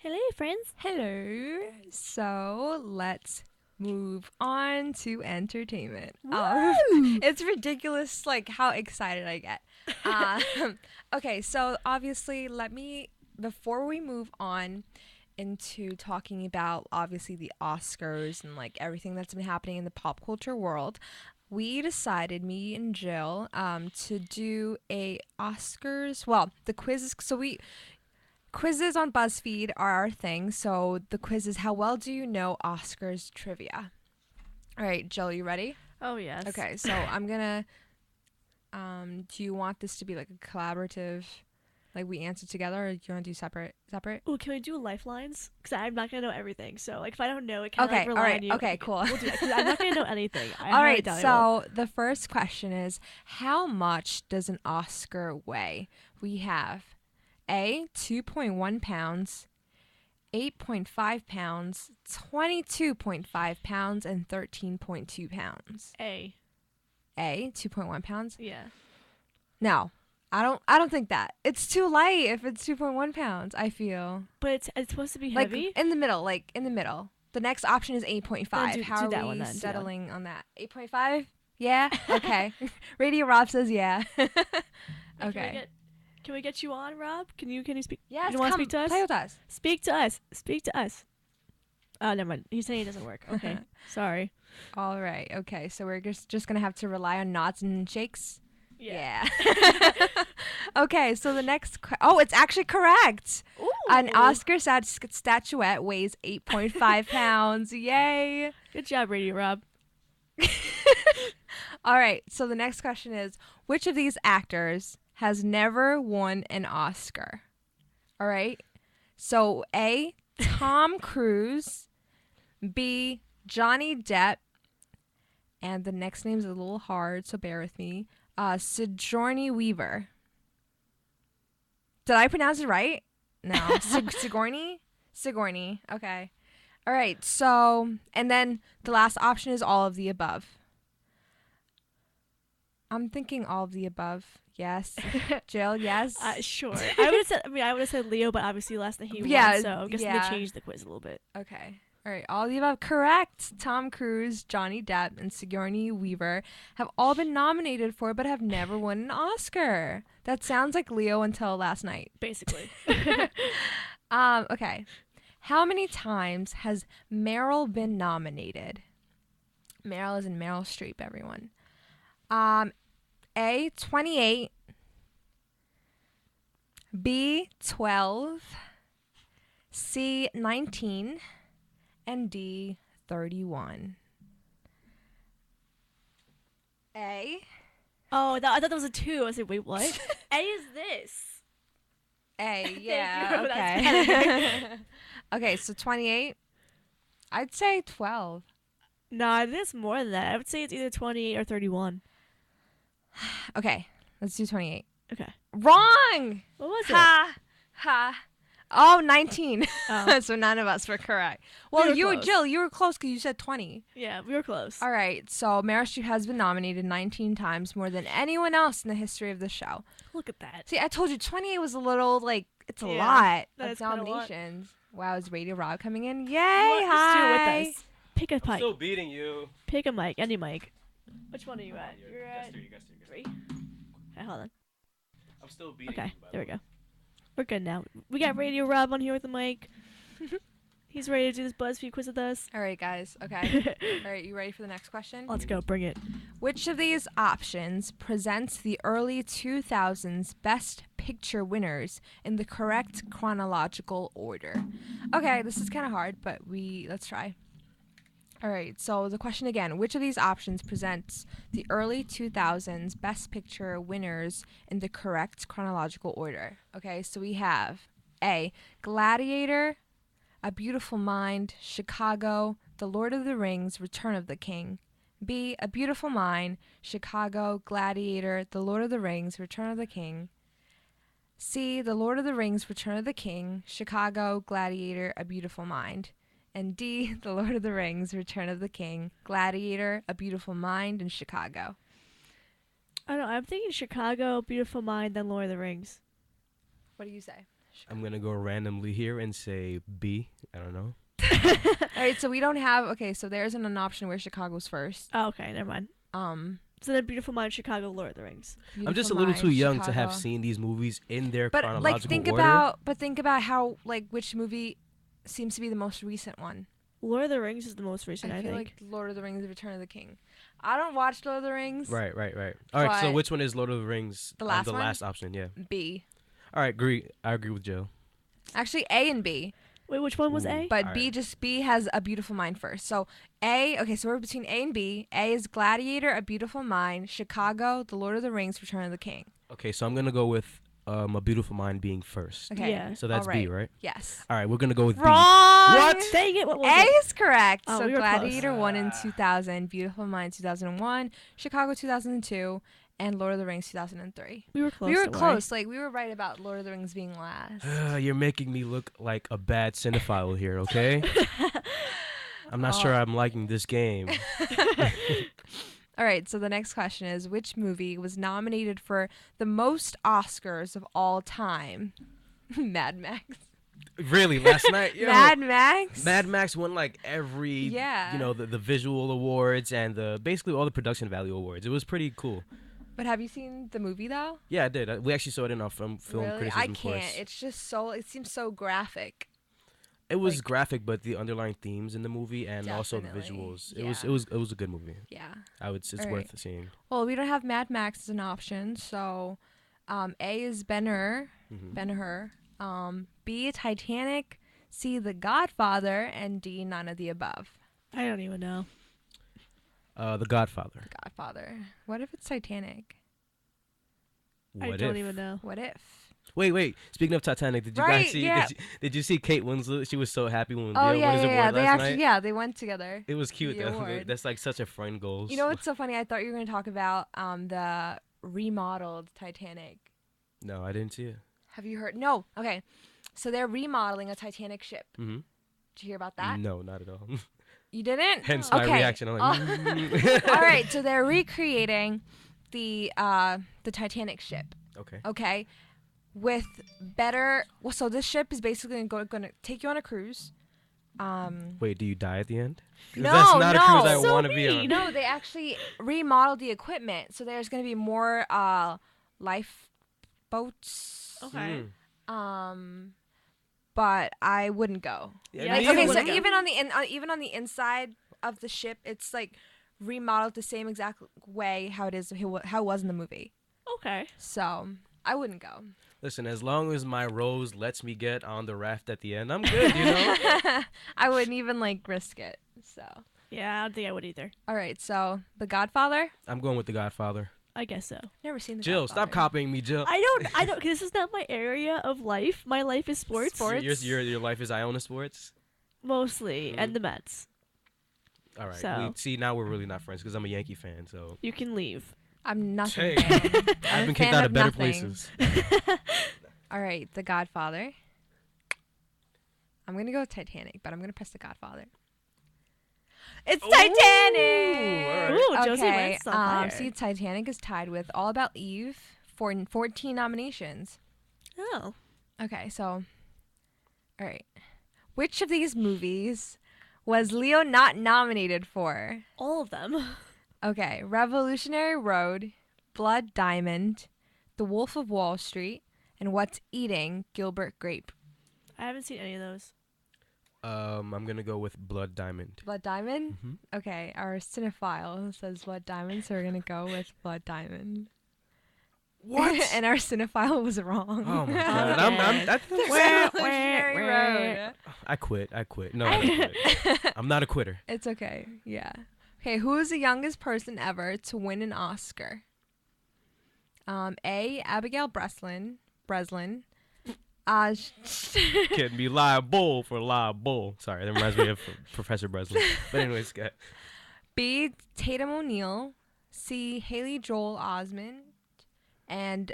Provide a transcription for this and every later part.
Hello, friends. Hello. So let's move on to entertainment. Woo! It's ridiculous, like how excited I get. Okay, so obviously, before we move on into talking about obviously the Oscars and like everything that's been happening in the pop culture world, we decided, me and Jill, to do a Oscars. Well, the quizzes. Quizzes on BuzzFeed are our thing. So the quiz is, how well do you know Oscars trivia? All right, Jill, you ready? Oh, yes. Okay, so I'm gonna. Do you want this to be like a collaborative, like we answer together, or do you want to do separate? Separate? Ooh, can we do lifelines? Because I'm not going to know everything. So, like, if I don't know, it kind of, Okay. All rely right. on you. Okay. Cool. We'll do that. Because I'm not going to know anything. I All highly right. doubt I will. So the first question is, how much does an Oscar weigh? We have A, 2.1 pounds, 8.5 pounds, 22.5 pounds, and 13.2 pounds. A. A, 2.1 pounds? Yeah. No. I don't think that. It's too light if it's 2.1 pounds, I feel. But it's supposed to be Like heavy? in the middle, The next option is 8.5. Then How do are that we one then. settling on that? 8.5? Yeah? Okay. Radio Rob says yeah. Wait, Okay. Can we get you on, Rob? Can you speak? Yes, You want to come speak to us? play with us. Speak to us. Speak to us. Oh, never mind. He's saying it doesn't work. Okay. Sorry. All right. Okay. So we're just going to have to rely on nods and shakes. Yeah. Okay, so the next it's actually correct. Ooh. An Oscar statuette weighs 8.5 pounds. Yay. Good job, Radio Rob. All right, so the next question is, which of these actors has never won an Oscar? All right. So A, Tom Cruise, B, Johnny Depp, and the next name's a little hard, so bear with me. Sigourney Weaver. Did I pronounce it right? No. Sigourney? Sigourney. Okay. All right. So, and then the last option is all of the above. I'm thinking all of the above. Yes. Jill, yes? Sure. I would have said Leo, but obviously less than he won, so I guess they changed the quiz a little bit. Okay. All right. All of the above correct. Tom Cruise, Johnny Depp, and Sigourney Weaver have all been nominated for but have never won an Oscar. That sounds like Leo until last night. Basically. Okay. How many times has Meryl been nominated? Meryl is in Meryl Streep, everyone. A, 28. B, 12. C, 19. And D, 31. A. Oh, I thought that was a 2. I said, wait, what? A is this. A, Thank yeah, you, okay. Okay, so 28. I'd say 12. Nah, it is more than that. I would say it's either 28 or 31. Okay, let's do 28. Okay. Wrong! What was Ha! Ha! Oh, 19. Oh. So none of us were correct. Well, We were close. Jill, you were close because you said 20. Yeah, we were close. All right, so Meryl Streep has been nominated 19 times, more than anyone else in the history of the show. Look at that. See, I told you 28 was a little, it's a Yeah, lot that of is kinda a lot. nominations. Wow, is Radio Rob coming in? Yay, Just hi. do it with us. Pick a I'm mic. still beating you. Pick a mic. Any mic. Which one are you at? You You're guys at three, you guys 3? Okay, hold on. I'm still beating Okay, you. there we go. We're good now. We got Radio Rob on here with the mic. He's ready to do this BuzzFeed quiz with us. All right, guys. Okay. All right, you ready for the next question? Let's go. Bring it. Which of these options presents the early 2000s Best Picture winners in the correct chronological order? Okay, this is kind of hard, but let's try. All right, so the question again, which of these options presents the early 2000s Best Picture winners in the correct chronological order? Okay, so we have A, Gladiator, A Beautiful Mind, Chicago, The Lord of the Rings, Return of the King. B, A Beautiful Mind, Chicago, Gladiator, The Lord of the Rings, Return of the King. C, The Lord of the Rings, Return of the King, Chicago, Gladiator, A Beautiful Mind. And D, The Lord of the Rings, Return of the King, Gladiator, A Beautiful Mind, and Chicago. I don't know. I'm thinking Chicago, Beautiful Mind, then Lord of the Rings. What do you say? I'm gonna go randomly here and say B. I don't know. All right, so we don't have. Okay, so there isn't an option where Chicago's first. Oh, okay, never mind. So then Beautiful Mind, Chicago, Lord of the Rings. I'm just a Beautiful little Mind, too young to have Chicago. seen these movies in their But chronological like, think order. about how like which movie seems to be the most recent one. Lord of the Rings is the most recent, I feel think. like Lord of the Rings: Return of the King. I don't watch Lord of the Rings. Right. All right. So But- which one is Lord of the Rings? The last the one? last option. Yeah. B. All right. Agree. I agree with Joe. Actually, A and B. Wait, which one was Ooh. A? But Alright. B has A Beautiful Mind first. So A, okay, so we're between A and B. A is Gladiator, A Beautiful Mind, Chicago, The Lord of the Rings, Return of the King. Okay. So I'm gonna go with A Beautiful Mind being first. Okay. Yeah. So that's all B, right? Yes. All right. We're gonna go with B. Wrong. What? Dang it, what was A it? is correct. Oh, So we were Gladiator close. won in 2000, Beautiful Mind 2001, Chicago 2002, and Lord of the Rings 2003. We were close. We were don't worry. close. Like we were right about Lord of the Rings being last. You're making me look like a bad cinephile here. Okay. I'm not Oh. sure I'm liking this game. All right, so the next question is which movie was nominated for the most Oscars of all time? Mad Max. Really, last night, yo, Mad Max? Mad Max won like every, Yeah. the visual awards and basically all the production value awards. It was pretty cool. But have you seen the movie though? Yeah, I did. We actually saw it in our film Really? criticism I can't. course. It's just so it seems so graphic. It was like- graphic, but the underlying themes in the movie and also the Definitely, visuals. yeah. It was a good movie. Yeah. It's All worth right. seeing. Well, we don't have Mad Max as an option, so A is Ben-Hur, Mhm. Ben-Hur. B Titanic, C The Godfather, and D none of the above. I don't even know. The Godfather. The Godfather. What if it's Titanic? I What don't if? even know. What if? Wait. Speaking of Titanic, did you Right, guys see? yeah. Did you see Kate Winslet? She was so happy when Oh Leo won his award They last actually night. they went together. It was cute the though. award. That's like such a friend goals. You know what's so funny? I thought you were going to talk about the remodeled Titanic. No, I didn't see it. Have you heard? No. Okay. So they're remodeling a Titanic ship. Mm-hmm. Did you hear about that? No, not at all. You didn't? Hence my Okay. reaction. I'm like, All right. So they're recreating the Titanic ship. Okay. Okay. With better. Well, so this ship is basically going to take you on a cruise. Wait, do you die at the end? 'Cause No, that's not a cruise no. I So want to be on. mean. No, they actually remodeled the equipment, so there's going to be more lifeboats. Okay. But I wouldn't go. Yeah, Like, you okay, so wouldn't go. even on the inside of the ship, it's like remodeled the same exact way how it was in the movie. Okay. So I wouldn't go. Listen, as long as my Rose lets me get on the raft at the end, I'm good, you know? I wouldn't even like risk it. So Yeah, I don't think I would either. all right, so The Godfather. I'm going with The Godfather. I guess so. Never seen The Jill, Godfather. stop copying me, Jill. I don't, 'cause this is not my area of life. My life is sports. Sports. Your life is Iona Sports? Mostly, and the Mets. All right. So- See, now we're really not friends because I'm a Yankee fan, so. You can leave. I'm nothing. Hey. fan. I've I'm a been kicked fan out of better nothing. places. All right, The Godfather. I'm gonna go with Titanic, but I'm gonna press The Godfather. It's Ooh, Titanic. all right. Ooh, Josie okay. Wentz on fire. See, Titanic is tied with All About Eve for 14 nominations. Oh. Okay, so, all right. Which of these movies was Leo not nominated for? All of them. Okay, Revolutionary Road, Blood Diamond, The Wolf of Wall Street, and What's Eating Gilbert Grape. I haven't seen any of those. I'm going to go with Blood Diamond. Blood Diamond? hmm Okay, our cinephile says Blood Diamond, so we're gonna go with Blood Diamond. What? And our cinephile was wrong. Oh my god. Revolutionary Road. I quit. No, I quit. I'm not a quitter. It's okay. Yeah. Okay, who is the youngest person ever to win an Oscar? A. Abigail Breslin. Can be liable for liable. Sorry, that reminds me of Professor Breslin. But anyways, go ahead. B. Tatum O'Neal. C. Haley Joel Osment. And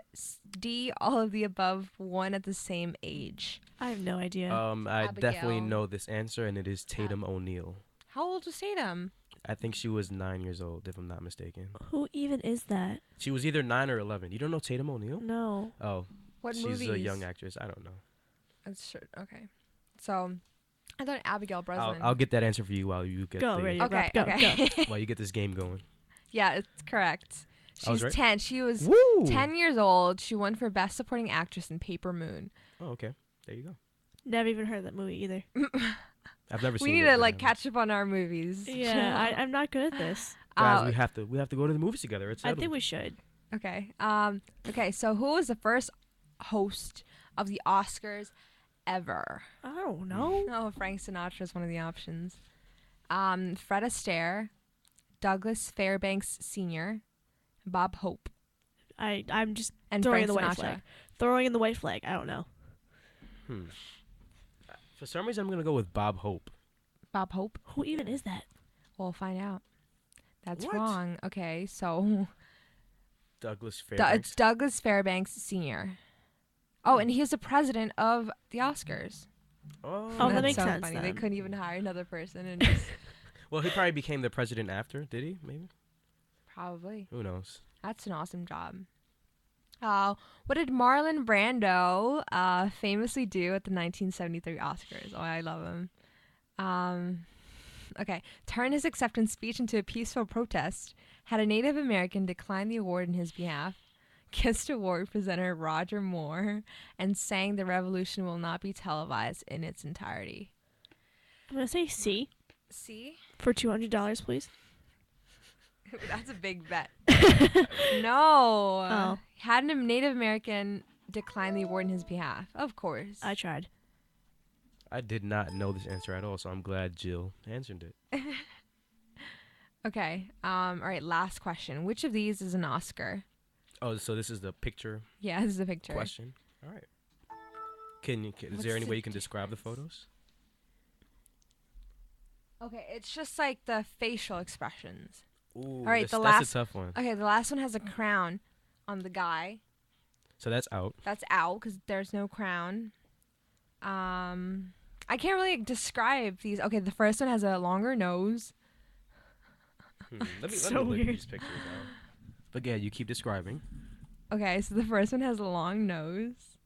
D. All of the above, one at the same age. I have no idea. I definitely Abigail. know this answer, and it is Tatum O'Neal. How old was Tatum? I think she was 9 years old, if I'm not mistaken. Who even is that? She was either 9 or 11. You don't know Tatum O'Neal? No. Oh, What she's movies? a young actress. I don't know. It's sure. Okay. So I thought Abigail Breslin. I'll get that answer for you while you get Go, Radio Okay. Rob, go, Okay. while you get this game going. Yeah, it's correct. I was She's right? 10. She was Woo! 10 years old. She won for Best Supporting Actress in Paper Moon. Oh, okay. There you go. Never even heard of that movie either. I've never seen We need it, to but like I- catch up on our movies. Yeah, I'm not good at this. Guys, Uh, we have to go to the movies together. It's I settled. think we should. Okay. Okay. So who was the first host of the Oscars ever? I don't know. Oh, Frank Sinatra is one of the options. Fred Astaire, Douglas Fairbanks Sr., Bob Hope, I'm just and throwing Frank in the white Sinatra. flag. Throwing in the white flag. I don't know. For some reason, I'm gonna go with Bob Hope. Bob Hope. Who even is that? We'll find out. That's What? wrong. Okay, so Douglas it's Fairbanks. Douglas Fairbanks Sr. Oh, and he was the president of the Oscars. Oh, That's that makes so sense funny. They then. couldn't even hire another person, and just Well, he probably became the president after. Did he? Maybe. probably. Who knows? That's an awesome job. What did Marlon Brando famously do at the 1973 Oscars? Oh, I love him. Okay. Turn his acceptance speech into a peaceful protest. Had a Native American decline the award in his behalf. Kissed award presenter Roger Moore. And sang the revolution will not be televised in its entirety. I'm gonna say C See? for $200, please. That's a big bet. No. Oh. Had a Native American decline the award in his behalf. Of course. I tried. I did not know this answer at all, so I'm glad Jill answered it. Okay. All right. Last question. Which of these is an Oscar? Oh, so this is the picture Yeah, this is a picture. question. All right. Is What's there any the way you can picture? describe the photos? Okay, it's just like the facial expressions. Ooh, right, that's, the that's last- a tough one. Okay, the last one has a crown on the guy. So that's out. That's out because there's no crown. I can't really describe these. Okay, the first one has a longer nose. Let me So look weird. these pictures out. But yeah, you keep describing. Okay, so the first one has a long nose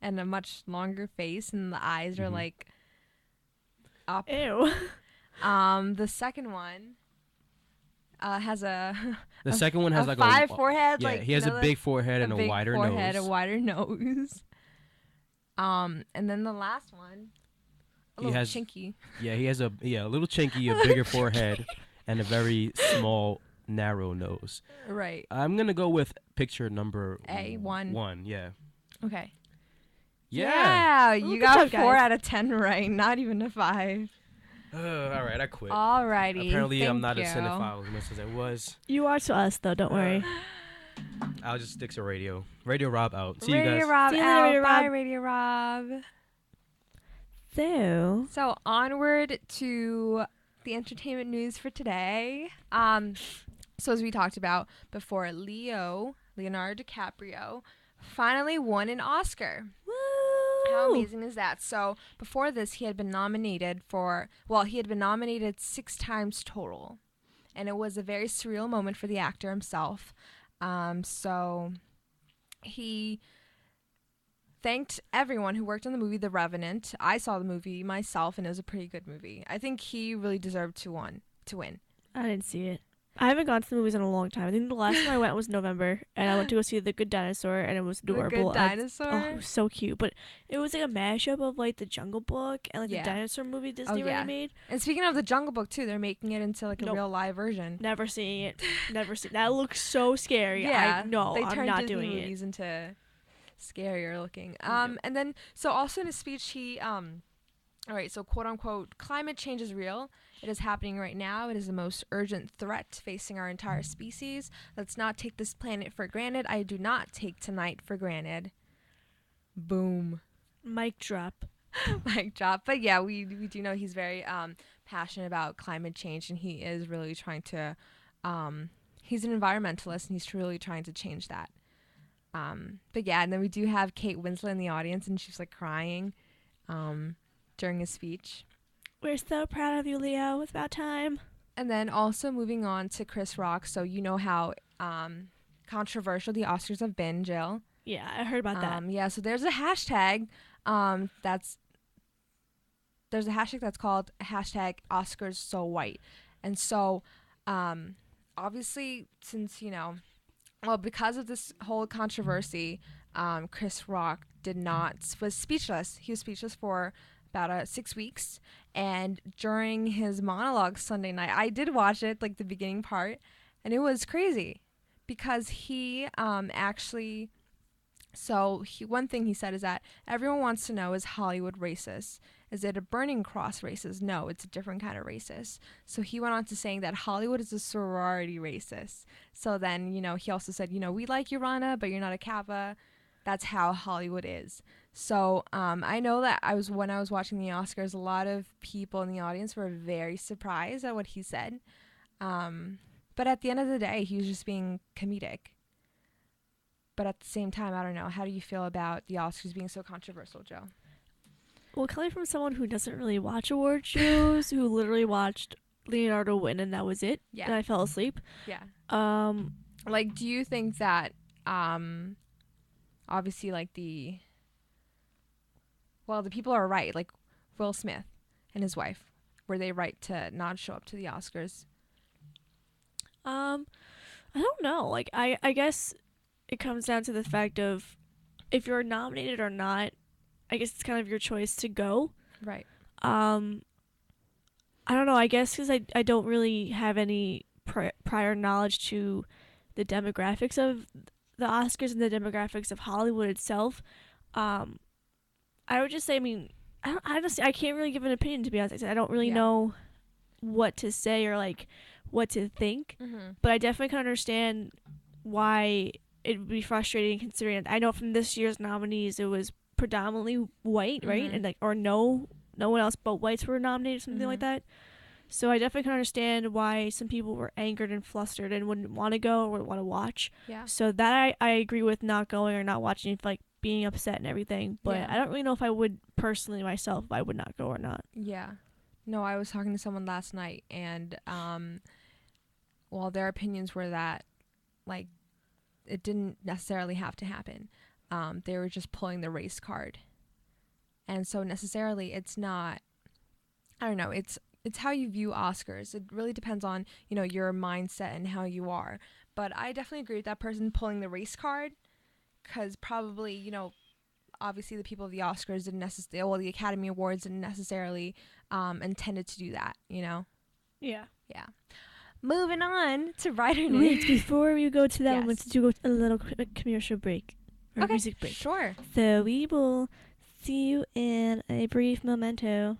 and a much longer face, and the eyes are Mhm. like up. Ew. The second one has a The second one has a like five a forehead. yeah. like He has you a know, big forehead and a big wider forehead, nose. a wider nose. And then the last one, a He little has- chinky. Yeah, he has a little chinky, a bigger forehead, and a very small, narrow nose. Right. I'm gonna go with picture number A1. One, yeah. Okay. Yeah. Oh, you good got job, 4 guys. out of 10 right. Not even a 5. All right, I quit. Alrighty. Apparently, I'm thank not a you. cinephile as much as I was. You are to us, though. Don't worry. I'll just stick to radio. Radio Rob out. See you Radio guys. Rob See you later, out. Radio Bye, Rob. Radio Rob. So, So onward to the entertainment news for today. So as we talked about before, Leonardo DiCaprio, finally won an Oscar. How woo! amazing is that? So before this, he had been nominated 6 times total. And it was a very surreal moment for the actor himself. So he thanked everyone who worked on the movie The Revenant. I saw the movie myself, and it was a pretty good movie. I think he really deserved to win. I didn't see it. I haven't gone to the movies in a long time. I think the last time I went was November, and I went to go see The Good Dinosaur, and it was adorable. The Good Dinosaur? Oh, it was so cute. But it was like a mashup of like the Jungle Book and like Yeah. the dinosaur movie Disney yeah. already made. And speaking of the Jungle Book, too, they're making it into like a Nope. real live version. Never seeing it. Never seen. That looks so scary. Yeah, No, they I'm turned not Disney doing it. movies into scarier looking. Yep. And then so also in his speech he all right, so quote unquote, climate change is real. It is happening right now. It is the most urgent threat facing our entire species. Let's not take this planet for granted. I do not take tonight for granted. Boom. Mic drop. Mic drop. But yeah, we do know he's very passionate about climate change, and he is really trying to he's an environmentalist, and he's really trying to change that. But yeah, and then we do have Kate Winslet in the audience, and she's like crying during his speech. We're so proud of you, Leo. It's about time. And then also moving on to Chris Rock. So you know how controversial the Oscars have been, Jill. Yeah, I heard about that. Yeah, so there's a hashtag That's there's a hashtag that's called hashtag Oscars So White, and so obviously since because of this whole controversy, Chris Rock was speechless. He was speechless for about 6 weeks, and during his monologue Sunday night, I did watch it, like the beginning part, and it was crazy because he actually. So one thing he said is that everyone wants to know, is Hollywood racist? Is it a Burning Cross racist? No, it's a different kind of racist. So he went on to saying that Hollywood is a sorority racist. So then, he also said, we like Urana, but you're not a Kappa. That's how Hollywood is. So I know that when I was watching the Oscars, a lot of people in the audience were very surprised at what he said. But at the end of the day, he was just being comedic. But at the same time, I don't know. How do you feel about the Oscars being so controversial, Joe? Well, coming from someone who doesn't really watch award shows, who literally watched Leonardo win and that was it, Yeah. and I fell asleep. Yeah. Um, Do you think that, obviously, the people are right, like Will Smith and his wife, were they right to not show up to the Oscars? I don't know. I guess it comes down to the fact of if you're nominated or not. I guess it's kind of your choice to go. Right. I don't know. I guess because I don't really have any prior knowledge to the demographics of the Oscars and the demographics of Hollywood itself. I would just say, I can't really give an opinion, to be honest. I don't really know what to say or what to think. Mm-hmm. But I definitely can understand why it would be frustrating, considering I know from this year's nominees it was predominantly white, right? Mm-hmm. And or no one else but whites were nominated, something like that. So I definitely can understand why some people were angered and flustered and wouldn't want to go or wouldn't want to watch. Yeah. So that I agree with not going or not watching, being upset and everything. But Yeah. I don't really know if I would personally myself, if I would not go or not. Yeah. No, I was talking to someone last night, and their opinions were that it didn't necessarily have to happen. They were just pulling the race card. And so necessarily it's not, I don't know, it's how you view Oscars. It really depends on, your mindset and how you are. But I definitely agree with that person pulling the race card, because probably, obviously the people of the Oscars didn't necessarily, the Academy Awards didn't necessarily intended to do that, Yeah. Yeah. Moving on to writer news. Wait, before we go to that, Yes. I want to do a little commercial break. Or Okay, music break. sure. So we will see you in a brief memento.